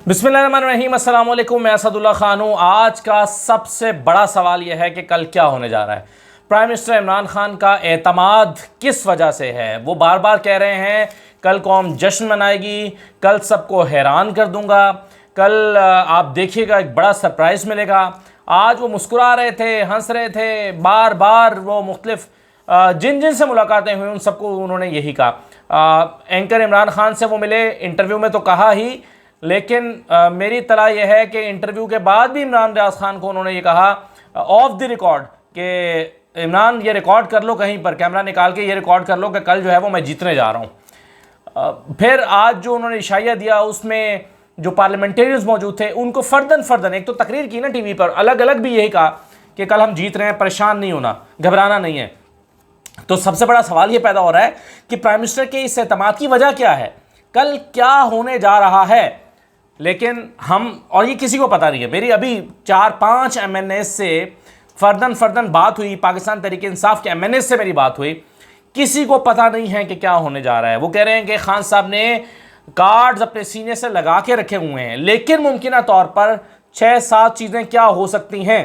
बिस्मिल्लाहिर्रहमानिर्रहीम, अस्सलाम वालेकुम। मैं असदुल्ला खान हूँ। आज का सबसे बड़ा सवाल यह है कि कल क्या होने जा रहा है। प्राइम मिनिस्टर इमरान खान का एतमाद किस वजह से है। वो बार बार कह रहे हैं कल कौम जश्न मनाएगी, कल सबको हैरान कर दूंगा, कल आप देखिएगा एक बड़ा सरप्राइज़ मिलेगा। आज वो मुस्कुरा रहे थे, हंस रहे थे, बार बार वो मुख्तलिफ जिन जिन से मुलाकातें हुई उन सबको उन्होंने यही कहा। एंकर इमरान खान से वो मिले, इंटरव्यू में तो कहा ही, लेकिन मेरी इत्तला यह है कि इंटरव्यू के बाद भी इमरान रियाज खान को उन्होंने ये कहा ऑफ द रिकॉर्ड कि इमरान ये रिकॉर्ड कर लो, कहीं पर कैमरा निकाल के ये रिकॉर्ड कर लो कि कल जो है वो मैं जीतने जा रहा हूँ। फिर आज जो उन्होंने इशारा दिया उसमें जो पार्लियामेंटेरियंस मौजूद थे उनको फ़र्दन एक तो तकरीर की ना टीवी पर, अलग अलग भी यही कहा कि कल हम जीत रहे हैं, परेशान नहीं होना, घबराना नहीं है। तो सबसे बड़ा सवाल ये पैदा हो रहा है कि प्राइम मिनिस्टर के इस एतमाद की वजह क्या है, कल क्या होने जा रहा है। लेकिन और ये किसी को पता नहीं है। मेरी अभी 4-5 MNA से फर्दन बात हुई, पाकिस्तान तहरीक इंसाफ के MNA से मेरी बात हुई, किसी को पता नहीं है कि क्या होने जा रहा है। वो कह रहे हैं कि खान साहब ने कार्ड्स अपने सीने से लगा के रखे हुए हैं, लेकिन मुमकिन तौर पर 6-7 चीज़ें क्या हो सकती हैं,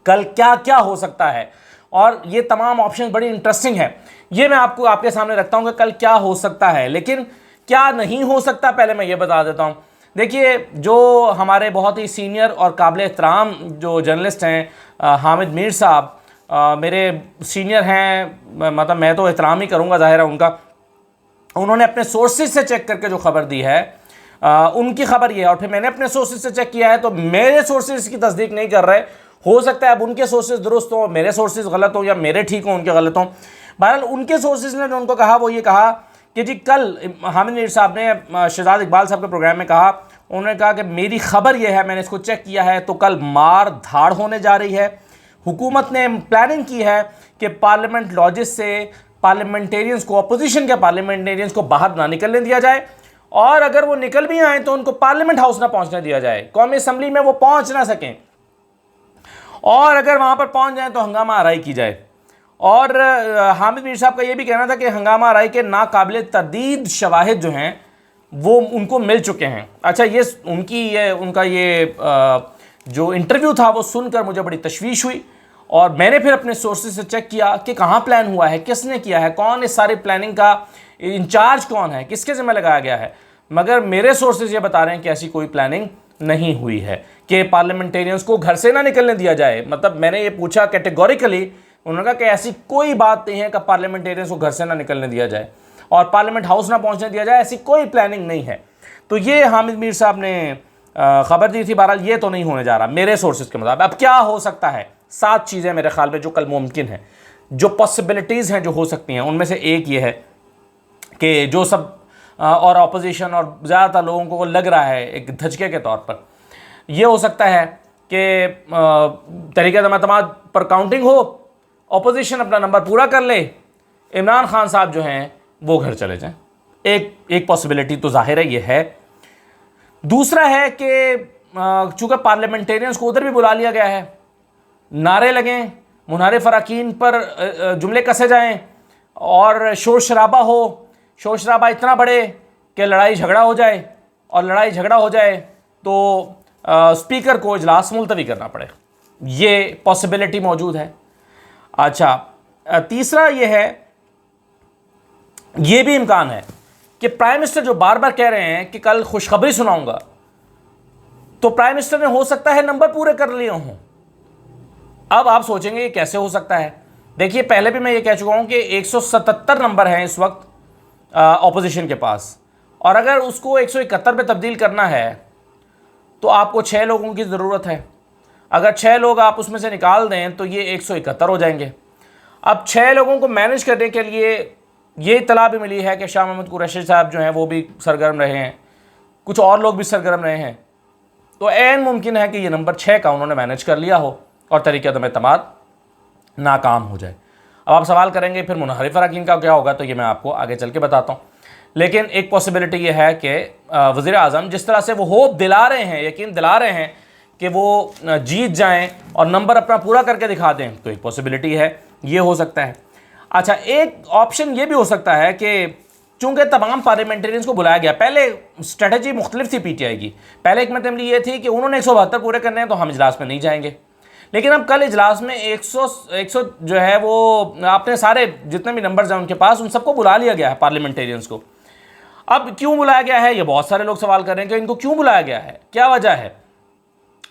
कल क्या क्या हो सकता है, और ये तमाम ऑप्शन बड़ी इंटरेस्टिंग है। ये मैं आपको आपके सामने रखता हूँ कि कल क्या हो सकता है। लेकिन क्या नहीं हो सकता, पहले मैं ये बता देता हूँ। देखिए, जो हमारे बहुत ही सीनियर और काबिल एहतराम जो जर्नलिस्ट हैं, हामिद मीर साहब मेरे सीनियर हैं, मतलब मैं तो एहतराम ही करूँगा ज़ाहिर है उनका। उन्होंने अपने सोर्सेज से चेक करके जो खबर दी है, उनकी खबर ये है, और फिर मैंने अपने सोर्सेज से चेक किया है तो मेरे सोर्सेज इसकी तस्दीक नहीं कर रहे। हो सकता है अब उनके सोर्सेज दुरुस्त हों, मेरे सोर्सेज गलत हों, या मेरे ठीक हों उनके गलत हों। बहरहाल उनके सोर्सेज ने जो उनको कहा वो ये कहा कि जी कल हामिद मीर साहब ने शहजाद इकबाल साहब के प्रोग्राम में कहा, उन्होंने कहा कि मेरी खबर यह है, मैंने इसको चेक किया है, तो कल मार धाड़ होने जा रही है। हुकूमत ने प्लानिंग की है कि पार्लियामेंट लॉजेस से पार्लियामेंटेरियंस को, अपोजिशन के पार्लियामेंटेरियंस को बाहर ना निकलने दिया जाए, और अगर वो निकल भी आए तो उनको पार्लियामेंट हाउस ना पहुंचने दिया जाए, कौमी असम्बली में वो पहुंच ना सकें, और अगर वहाँ पर पहुँच जाएँ तो हंगामा आराई की जाए। और हामिद मीर साहब का ये भी कहना था कि हंगामा आराई के नाकाबिल तरदीद शवाहिद जो हैं वो उनको मिल चुके हैं। अच्छा, उनका ये जो इंटरव्यू था वो सुनकर मुझे बड़ी तशवीश हुई, और मैंने फिर अपने सोर्सेज से चेक किया कि कहाँ प्लान हुआ है, किसने किया है, कौन इस सारी प्लानिंग का इंचार्ज कौन है, किसके ज़िम्मे लगाया गया है। मगर मेरे सोर्सेज ये बता रहे हैं कि ऐसी कोई प्लानिंग नहीं हुई है कि पार्लियामेंटेरियंस को घर से ना निकलने दिया जाए। मतलब मैंने ये पूछा कैटेगोरिकली, उन्होंने कहा कि ऐसी कोई बात नहीं है कि पार्लियामेंटेरियंस को घर से ना निकलने दिया जाए और पार्लियामेंट हाउस ना पहुंचने दिया जाए, ऐसी कोई प्लानिंग नहीं है। तो ये हामिद मीर साहब ने खबर दी थी। बहरहाल ये तो नहीं होने जा रहा मेरे सोर्सेज के मुताबिक। अब क्या हो सकता है, 7 चीज़ें मेरे ख्याल में जो कल मुमकिन है, जो पॉसिबिलिटीज़ हैं जो हो सकती हैं, उनमें से एक ये है कि जो सब और अपोजिशन और ज़्यादातर लोगों को लग रहा है एक धचके के तौर पर, यह हो सकता है कि तरीक़े एतमाद पर काउंटिंग हो, अपोजिशन अपना नंबर पूरा कर ले, इमरान खान साहब जो हैं वो घर चले जाएं। एक पॉसिबिलिटी तो जाहिर है ये है। दूसरा है कि चूँकि पार्लियामेंटेरियंस को उधर भी बुला लिया गया है, नारे लगें, मुनारे फ़राकीन पर जुमले कसे जाएं और शोर शराबा हो, शोर शराबा इतना बढ़े कि लड़ाई झगड़ा हो जाए, और लड़ाई झगड़ा हो जाए तो स्पीकर को इजलास मुलतवी करना पड़े। ये पॉसिबिलिटी मौजूद है। अच्छा, तीसरा ये है, ये भी इम्कान है कि प्राइम मिनिस्टर जो बार बार कह रहे हैं कि कल खुशखबरी सुनाऊंगा, तो प्राइम मिनिस्टर ने हो सकता है नंबर पूरे कर लिए हों। अब आप सोचेंगे ये कैसे हो सकता है। देखिए, पहले भी मैं ये कह चुका हूं कि 177 नंबर हैं इस वक्त ऑपोजिशन के पास, और अगर उसको 171 पे तब्दील करना है तो आपको 6 लोगों की ज़रूरत है। अगर 6 लोग आप उसमें से निकाल दें तो ये 171 हो जाएंगे। अब 6 लोगों को मैनेज करने के लिए ये इत्तला भी मिली है कि शाह महमूद कुरैशी साहब जो हैं वो भी सरगर्म रहे हैं, कुछ और लोग भी सरगर्म रहे हैं, तो ऐन मुमकिन है कि ये नंबर 6 का उन्होंने मैनेज कर लिया हो और तरीक़े एतमाद नाकाम हो जाए। अब आप सवाल करेंगे फिर मुनहरिफ फ़राकीन का क्या होगा, तो ये मैं आपको आगे चल के बताता हूँ। लेकिन एक पॉसिबिलिटी ये है कि वज़ीर आज़म जिस तरह से वो होप दिला रहे हैं, यकीन दिला रहे हैं कि वो जीत जाएं और नंबर अपना पूरा करके दिखा दें, तो एक पॉसिबिलिटी है, ये हो सकता है। अच्छा, एक ऑप्शन ये भी हो सकता है कि चूंकि तमाम पार्लियामेंटेरियंस को बुलाया गया, पहले स्ट्रेटजी मुख्तलिफ थी पीटीआई की। पहले एक मतलब ये थी कि उन्होंने 172 पूरे करने हैं तो हम इजलास में नहीं जाएंगे, लेकिन अब कल इजलास में 100 जो है वो आपने सारे जितने भी नंबर्स हैं उनके पास, उन सबको बुला लिया गया है पार्लियामेंटेरियंस को। अब क्यों बुलाया गया है, ये बहुत सारे लोग सवाल कर रहे हैं कि इनको क्यों बुलाया गया है, क्या वजह है।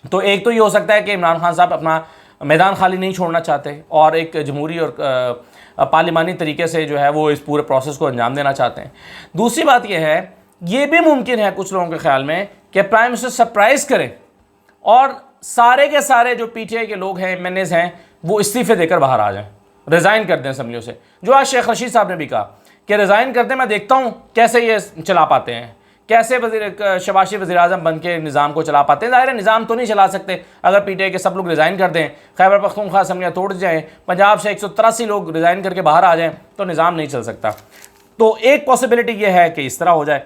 तो एक तो ये हो सकता है कि इमरान खान साहब अपना मैदान खाली नहीं छोड़ना चाहते और एक जमहूरी और पार्लिमानी तरीके से जो है वो इस पूरे प्रोसेस को अंजाम देना चाहते हैं। दूसरी बात यह है, ये भी मुमकिन है कुछ लोगों के ख्याल में कि प्राइम मिनिस्टर सरप्राइज़ करें और सारे के सारे जो पीटीआई के लोग हैं, एमएनएज हैं, वो इस्तीफे देकर बाहर आ जाएं, रिज़ाइन कर दें असम्बलियों से। जो आज शेख रशीद साहब ने भी कहा कि रिज़ाइन कर दें, मैं देखता हूँ कैसे ये चला पाते हैं, कैसे शहबाज शरीफ वज़ीर आज़म बन के निज़ाम को चला पाते हैं। ज़ाहिर है निज़ाम तो नहीं चला सकते अगर पीटीआई के सब लोग रिज़ाइन कर दें, खैबर पख्तूनख्वा असम्बलियाँ तोड़ जाएँ, पंजाब से 183 लोग रिज़ाइन करके बाहर आ जाएँ, तो निज़ाम नहीं चल सकता। तो एक पॉसिबिलिटी ये है कि इस तरह हो जाए।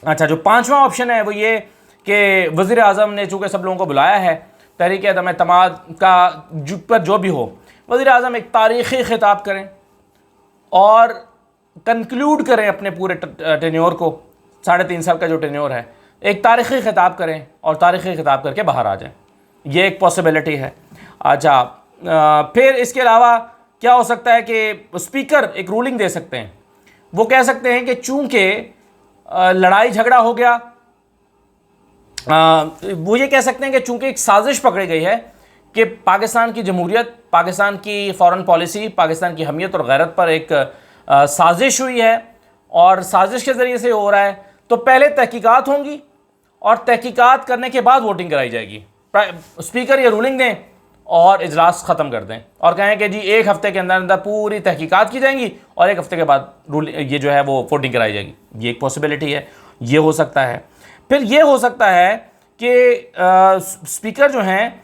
अच्छा, जो पाँचवा ऑप्शन है वो ये कि वज़ीर आज़म ने चूँकि सब लोगों को बुलाया है, तहरीक अदम एतमाद का पर जो भी हो, वज़ीर आज़म एक तारीख़ी ख़िताब करें और कंक्लूड करें अपने पूरे टेन्योर को, 3.5 साल का जो टेन्योर है, एक तारीख़ी ख़िताब करें और तारीख़ी ख़िताब करके बाहर आ जाएं। ये एक पॉसिबिलिटी है। अच्छा, फिर इसके अलावा क्या हो सकता है कि स्पीकर एक रूलिंग दे सकते हैं। वो कह सकते हैं कि चूँकि लड़ाई झगड़ा हो गया, वो ये कह सकते हैं कि चूँकि एक साजिश पकड़ी गई है कि पाकिस्तान की जमहूरियत, पाकिस्तान की फ़ॉरेन पॉलिसी, पाकिस्तान की हमियत और गैरत पर एक साजिश हुई है और साजिश के ज़रिए से हो रहा है, तो पहले तहकीकात होंगी और तहकीकात करने के बाद वोटिंग कराई जाएगी। स्पीकर ये रूलिंग दें और इजलास ख़त्म कर दें और कहें कि जी 1 हफ़्ते के अंदर अंदर पूरी तहकीकात की जाएंगी और 1 हफ़्ते के बाद ये जो है वो वोटिंग कराई जाएगी। ये एक पॉसिबिलिटी है, ये हो सकता है। फिर ये हो सकता है कि स्पीकर जो हैं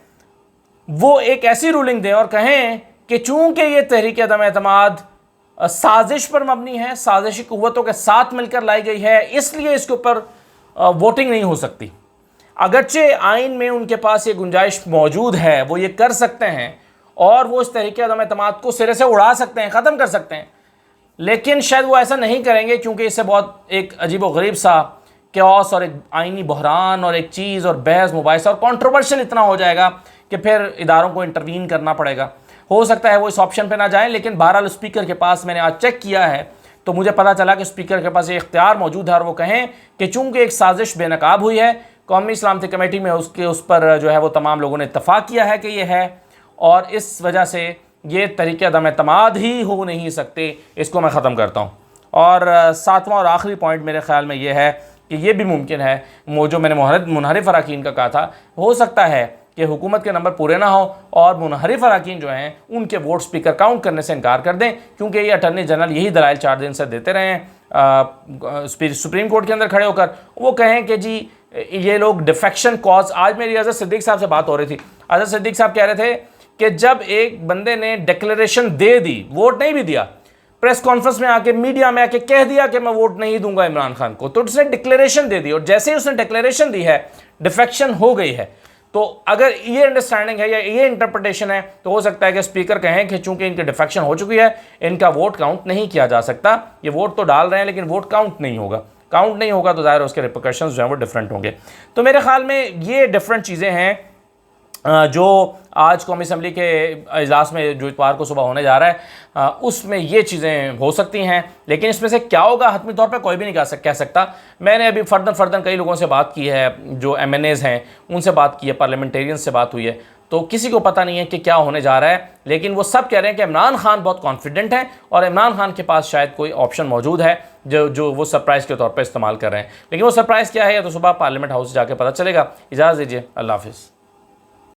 वो एक ऐसी रूलिंग दें और कहें कि चूँकि ये तहरीक अदम एतमाद साजिश पर मबनी है, साजिशी कुव्वतों के साथ मिलकर लाई गई है, इसलिए इसके ऊपर वोटिंग नहीं हो सकती। अगरचे आइन में उनके पास ये गुंजाइश मौजूद है, वो ये कर सकते हैं और वो इस तहरीक अदम एतमाद को सिरे से उड़ा सकते हैं, ख़त्म कर सकते हैं, लेकिन शायद वो ऐसा नहीं करेंगे क्योंकि इससे बहुत एक अजीब व गरीब सा क्योस और एक आइनी बहरान और एक चीज़ और बहस मुबाहिसा और कंट्रोवर्शियल इतना हो जाएगा कि फिर इदारों को इंटरवीन करना पड़ेगा। हो सकता है वो इस ऑप्शन पे ना जाएं, लेकिन बहरहाल स्पीकर के पास मैंने आज चेक किया है तो मुझे पता चला कि स्पीकर के पास ये इख्तियार मौजूद है और वो कहें कि चूँकि एक साजिश बेनकाब हुई है, कौमी सलामती कमेटी में उस पर जो है वो तमाम लोगों ने इत्तफाक किया है कि ये है और इस वजह से ये तरीक़े अदम एतमाद ही हो नहीं सकते, इसको मैं ख़त्म करता हूँ। और 7वां और आखिरी पॉइंट मेरे ख़्याल में ये है कि ये भी मुमकिन है, वो जो मैंने मुनहरिफ अरकान का कहा था, हो सकता है कि हुकूमत के नंबर पूरे ना हो और मुनहरिफ अरकान जो हैं उनके वोट स्पीकर काउंट करने से इनकार कर दें, क्योंकि ये अटर्नी जनरल यही दलाइल 4 दिन से देते रहे हैं सुप्रीम कोर्ट के अंदर खड़े होकर। वो कहें कि जी ये लोग डिफेक्शन कॉज। आज मेरी अजहर सिद्दीक साहब से बात हो रही थी, अजहर सिद्दीक साहब कह रहे थे कि जब एक बंदे ने डिक्लेरेशन दे दी, वोट नहीं भी दिया, प्रेस कॉन्फ्रेंस में आके मीडिया में आके कह दिया कि मैं वोट नहीं दूंगा इमरान खान को, तो उसने डिक्लेरेशन दे दी और जैसे ही उसने डिक्लेरेशन दी है डिफेक्शन हो गई है। तो अगर ये अंडरस्टैंडिंग है या ये इंटरप्रिटेशन है तो हो सकता है कि स्पीकर कहें कि चूंकि इनकी डिफेक्शन हो चुकी है, इनका वोट काउंट नहीं किया जा सकता। ये वोट तो डाल रहे हैं लेकिन वोट काउंट नहीं होगा, काउंट नहीं होगा तो ज़ाहिर है उसके रिपरकशंस जो हैं वो डिफरेंट होंगे। तो मेरे ख्याल में ये डिफरेंट चीज़ें हैं जो आज कौमी असम्बली के इजलास में जो इतवार को सुबह होने जा रहा है उसमें ये चीज़ें हो सकती हैं, लेकिन इसमें से क्या होगा हतमी तौर पर कोई भी नहीं कह सकता। मैंने अभी फ़र्दन कई लोगों से बात की है, जो MNAs हैं उनसे बात की है, पार्लियामेंटेरियन से बात हुई है, तो किसी को पता नहीं है कि क्या होने जा रहा है, लेकिन वो सब कह रहे हैं कि इमरान खान बहुत कॉन्फिडेंट हैं और इमरान खान के पास शायद कोई ऑप्शन मौजूद है जो वो सरप्राइज़ के तौर पर इस्तेमाल कर रहे हैं। लेकिन वो सरप्राइज़ क्या है या तो सुबह पार्लियामेंट हाउस जाके पता चलेगा। इजाज़त दीजिए, अल्लाह हाफ़िज़।